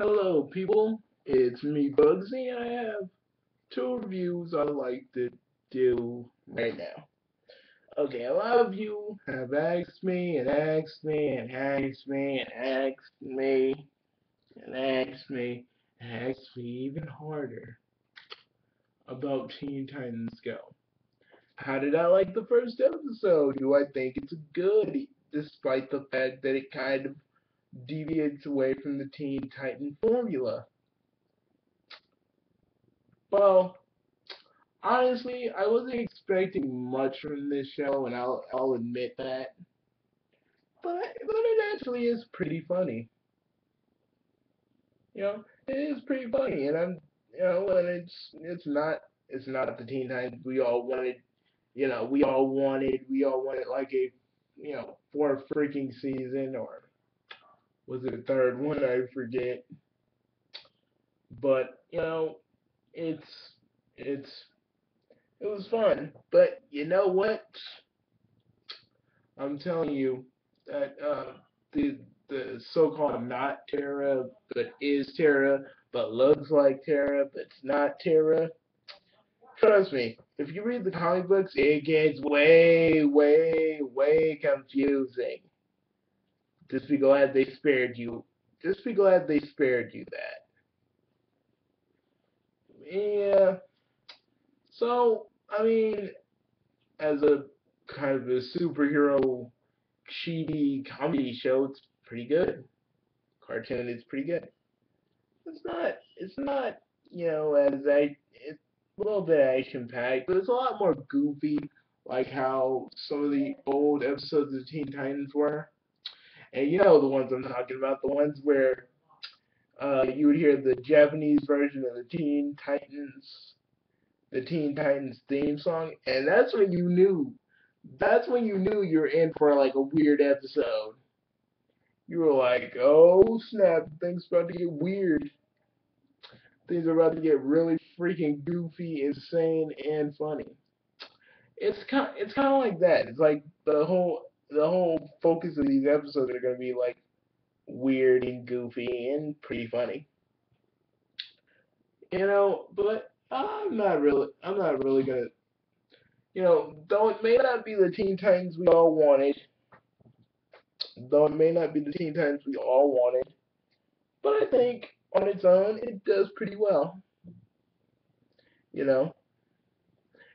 Hello, people. It's me, Bugsy, and I have two reviews I'd like to do right now. Okay, a lot of you have asked me and asked me and asked me and asked me and asked me and asked me even harder about Teen Titans Go. How did I like the first episode? Do I think it's good, despite the fact that it kind of deviates away from the Teen Titan formula? Well, honestly, I wasn't expecting much from this show, and I'll admit that. But it actually is pretty funny. It is pretty funny, and and it's not the Teen Titans we all wanted. We all wanted like a fourth freaking season, or was it a third one? I forget. But it's it's it was fun. But you know what? I'm telling you that the so-called not Terra, but is Terra, but looks like Terra, but it's not Terra. Trust me, if you read the comic books, it gets way, way, way confusing. Just be glad they spared you. Just be glad they spared you that. Yeah. So, I mean, as a kind of a superhero cheesy comedy show, it's pretty good. Cartoon is pretty good. It's not as it's a little bit action packed, but it's a lot more goofy, like how some of the old episodes of Teen Titans were. And you know the ones I'm talking about, the ones where you would hear the Japanese version of the Teen Titans theme song, and that's when you knew you're in for like a weird episode. You were like, oh snap, things about to get weird. Things are about to get really freaking goofy, insane, and funny. It's kind of like that. It's like the whole focus of these episodes are gonna be like weird and goofy and pretty funny. But I'm not really gonna though it may not be the Teen Titans we all wanted, though it may not be the Teen Titans we all wanted, but I think on its own it does pretty well. You know,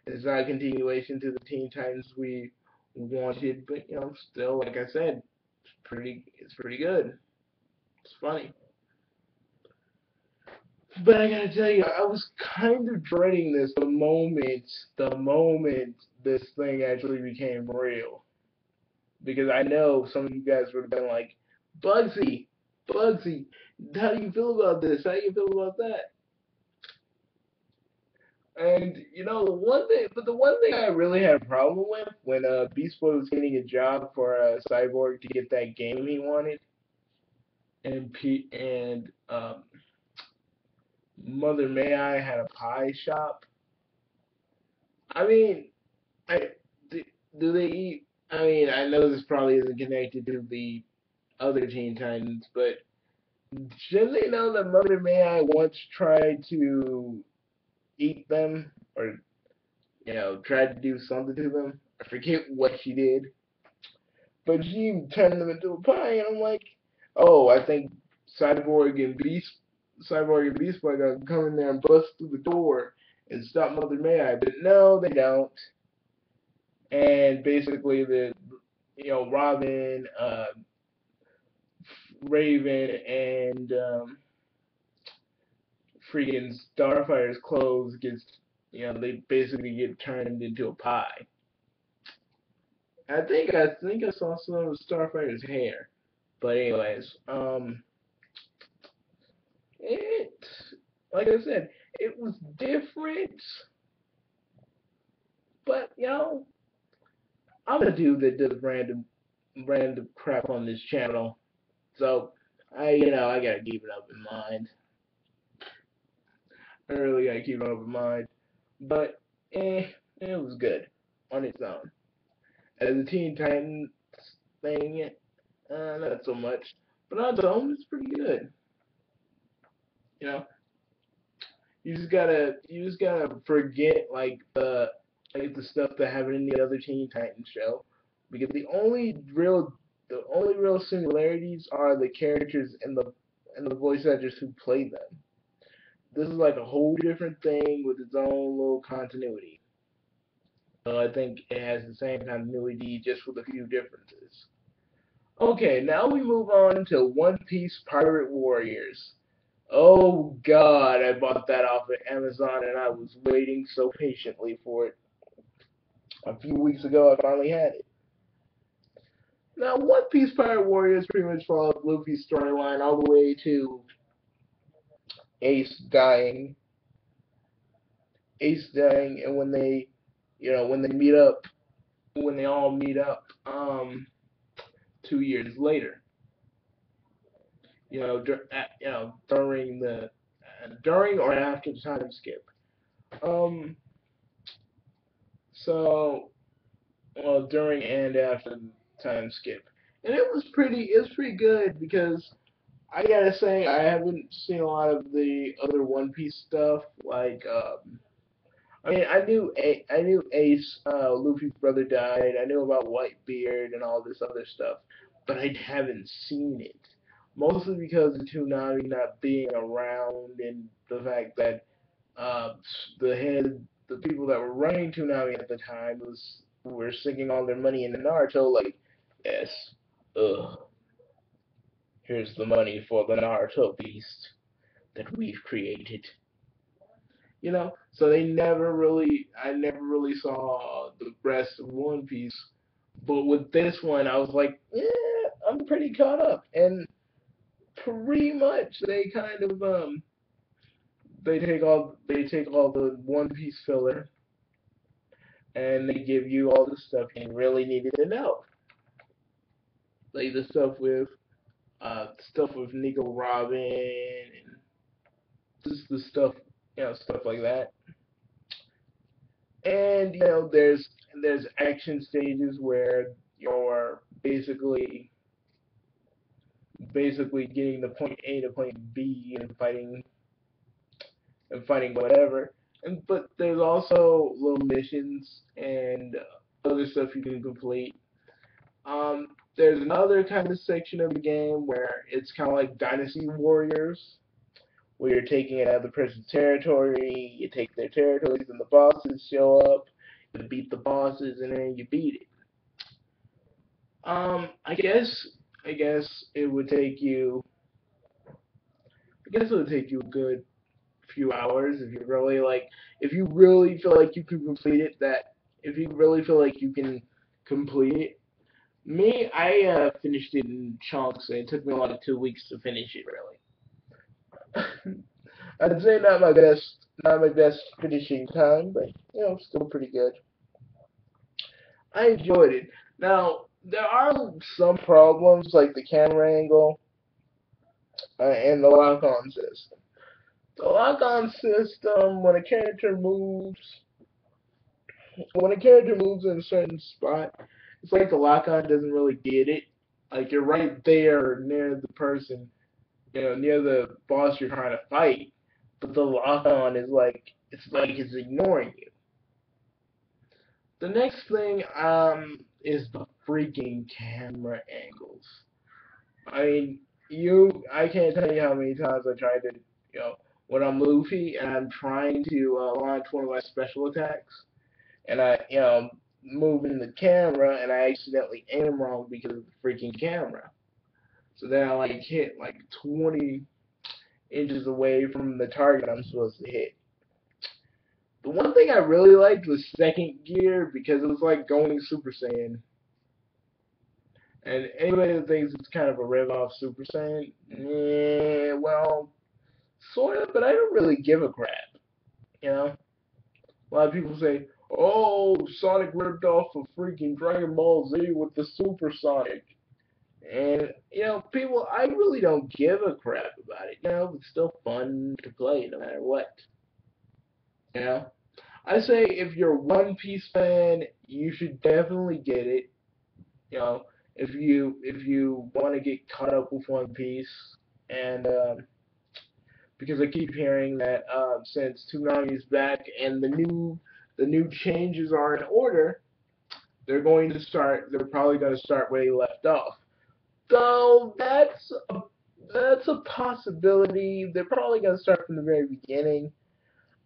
it's not a continuation to the Teen Titans we wanted, but still, like I said, it's pretty good. It's funny. But I gotta tell you, I was kind of dreading this the moment this thing actually became real. Because I know some of you guys would have been like, Bugsy, Bugsy, how do you feel about this? How do you feel about that? And the one thing I really had a problem with when Beast Boy was getting a job for Cyborg to get that game he wanted, and Mother May I had a pie shop. I mean, I do, do they eat? I mean, I know this probably isn't connected to the other Teen Titans, but should they know that Mother May I once tried to eat them, or tried to do something to them? I forget what she did, but she turned them into a pie, and I'm like, oh, I think Cyborg and Beast, Cyborg and Beast Boy gonna come in there and bust through the door and stop Mother May I, but no, they don't. And basically, Robin, Raven, and freaking Starfire's clothes they basically get turned into a pie. I think I saw some of Starfire's hair. But anyways, it like I said, it was different, but I'm a dude that does random crap on this channel, so I gotta keep it up in mind. I really gotta keep it up in mind. But it was good on its own. As a Teen Titans thing, not so much. But on its own, it's pretty good. You just gotta forget like the stuff that happened in the other Teen Titans show, because the only real similarities are the characters and the voice actors who play them. This is like a whole different thing with its own little continuity. So I think it has the same continuity just with a few differences. Okay, now we move on to One Piece Pirate Warriors. Oh God, I bought that off of Amazon and I was waiting so patiently for it. A few weeks ago, I finally had it. Now, One Piece Pirate Warriors pretty much followed Luffy's storyline all the way to Ace dying, Ace dying, and when they meet up, when they all meet up, 2 years later, during or after the time skip. Um, so during and after the time skip, and it was pretty good because I gotta say I haven't seen a lot of the other One Piece stuff. Like, I mean, I knew Ace, Luffy's brother died. I knew about Whitebeard and all this other stuff, but I haven't seen it. Mostly because of Toonami not being around and the fact that uh, the people that were running Toonami at the time were sinking all their money into Naruto. Like, yes, ugh, here's the money for the Naruto beast that we've created. So I never really saw the rest of One Piece. But with this one, I was like, yeah, I'm pretty caught up, and pretty much they take all the One Piece filler and they give you all the stuff you really needed to know, like the stuff with Nico Robin and just the stuff like that. And there's action stages where you're basically getting the point A to point B and fighting whatever. But there's also little missions and other stuff you can complete. There's another kind of section of the game where it's kind of like Dynasty Warriors, where you're taking another person's territory, you take their territories, and the bosses show up. You beat the bosses, and then you beat it. I guess it would take you. I guess it would take you a good few hours if you really feel like you can complete it. If you really feel like you can complete it. Me, I finished it in chunks, and it took me like 2 weeks to finish it. Really, I'd say not my best finishing time, but still pretty good. I enjoyed it. Now there are some problems like the camera angle and the lock-on system. The lock-on system, when a character moves in a certain spot, it's like the lock-on doesn't really get it. Like you're right there near the person, near the boss you're trying to fight, but the lock-on it's ignoring you. The next thing is the freaking camera angles. I mean, I can't tell you how many times I tried to, you know, when I'm Luffy and I'm trying to launch one of my special attacks, and I'm moving the camera and I accidentally aim wrong because of the freaking camera. So then I like hit like 20 inches away from the target I'm supposed to hit. The one thing I really liked was second gear because it was like going Super Saiyan. And anybody that thinks it's kind of a rip off Super Saiyan, yeah, well, sort of, but I don't really give a crap. You know, a lot of people say, "Oh, Sonic ripped off a freaking Dragon Ball Z with the Super Sonic," and people, I really don't give a crap about it. It's still fun to play no matter what. You know, I say if you're a One Piece fan, you should definitely get it. You know, if you want to get caught up with One Piece, and because I keep hearing that since Toonami is back and the new changes are in order, they're probably going to start where they left off. So that's a possibility. They're probably going to start from the very beginning.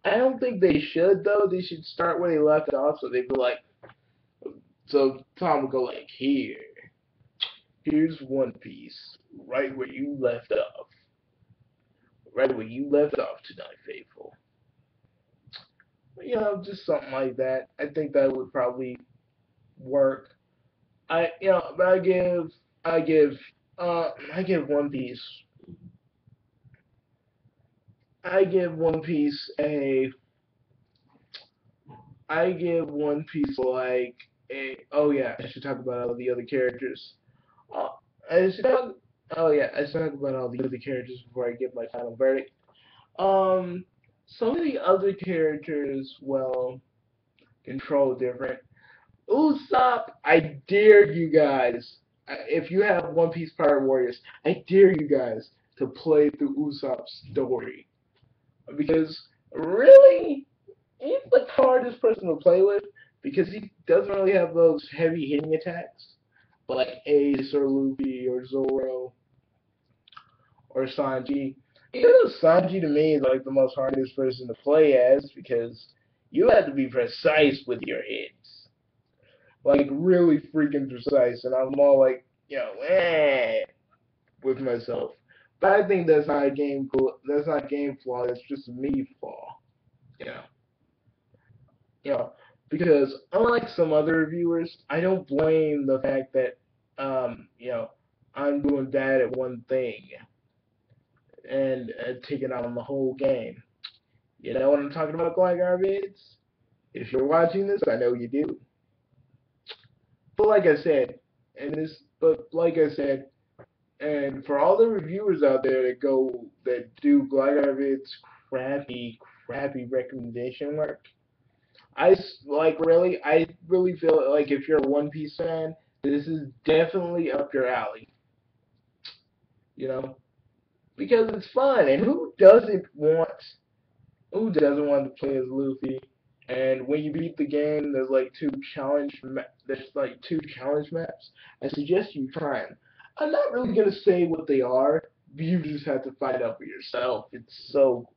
I don't think they should though. They should start where they left off. So they'd be like, so Tom would go like, here's One Piece, right where you left off, right where you left off tonight, faithful. Just something like that. I think that would probably work. But I give, I give One Piece, I give One Piece a, I give One Piece like a. Oh yeah, I should talk about all the other characters. Uh, I should talk. Oh yeah, I should talk about all the other characters before I give my final verdict. Um, some of the other characters, well, control different. Usopp, I dare you guys. If you have One Piece Pirate Warriors, I dare you guys to play through Usopp's story because really, he's the hardest person to play with because he doesn't really have those heavy hitting attacks, but like Ace or Luffy or Zoro or Sanji. Even though Sanji to me is like the most hardest person to play as because you have to be precise with your hits, like really freaking precise, and I'm all like, with myself. But I think that's not a game. That's not game flaw. That's just a me flaw. You know. You know, because unlike some other reviewers, I don't blame the fact that I'm doing bad at one thing and taking out on the whole game. You know what I'm talking about, Gligar Vids? If you're watching this, I know you do. But like I said, and for all the reviewers out there that do Gligar Vids crappy recommendation work, I really feel like if you're a One Piece fan, this is definitely up your alley. You know, because it's fun, and who doesn't want to play as Luffy? And when you beat the game, there's like two challenge maps. I suggest you try them. I'm not really gonna say what they are. You just have to find out for yourself. It's so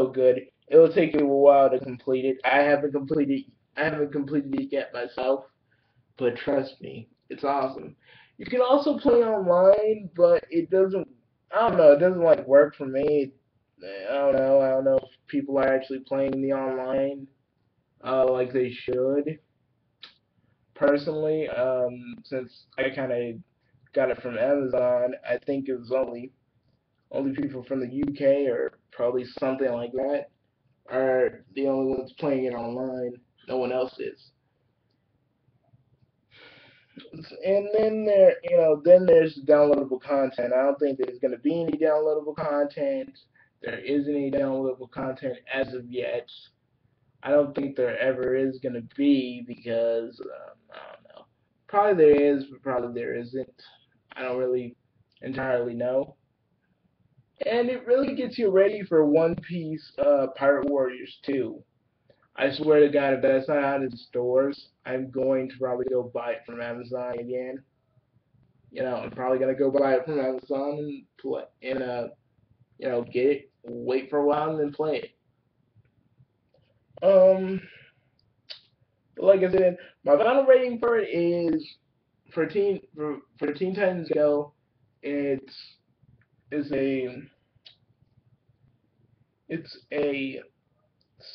good. It will take you a while to complete it. I haven't completed it yet myself, but trust me, it's awesome. You can also play online, but it doesn't. I don't know. It doesn't like work for me. I don't know. I don't know if people are actually playing the online like they should. Personally, since I kind of got it from Amazon, I think it was only people from the UK or probably something like that are the only ones playing it online. No one else is. And then there's downloadable content. I don't think there's going to be any downloadable content. There isn't any downloadable content as of yet. I don't think there ever is going to be because I don't know. Probably there is, but probably there isn't. I don't really entirely know. And it really gets you ready for One Piece Pirate Warriors 2. I swear to God, if that's not out in stores, I'm going to probably go buy it from Amazon again. I'm probably gonna go buy it from Amazon and play and get it, wait for a while, and then play it. Um, like I said, my final rating for it is for Teen Titans Go. It's it's a it's a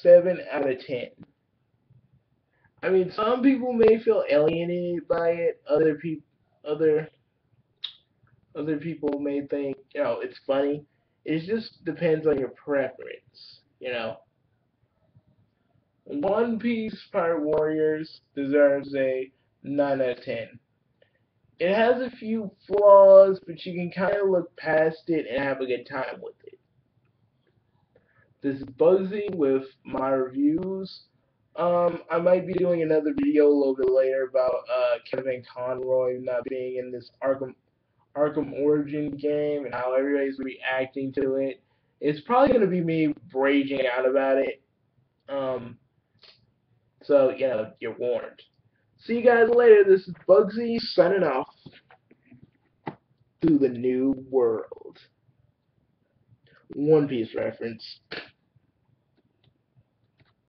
7 out of 10. I mean, some people may feel alienated by it. Other other people may think it's funny. It just depends on your preference. One Piece Pirate Warriors deserves a 9 out of 10. It has a few flaws, but you can kind of look past it and have a good time with it. This is Bugsy with my reviews. I might be doing another video a little bit later about Kevin Conroy not being in this Arkham Origin game and how everybody's reacting to it. It's probably going to be me raging out about it. Um, so, you're warned. See you guys later. This is Bugsy signing off to the new world. One Piece reference.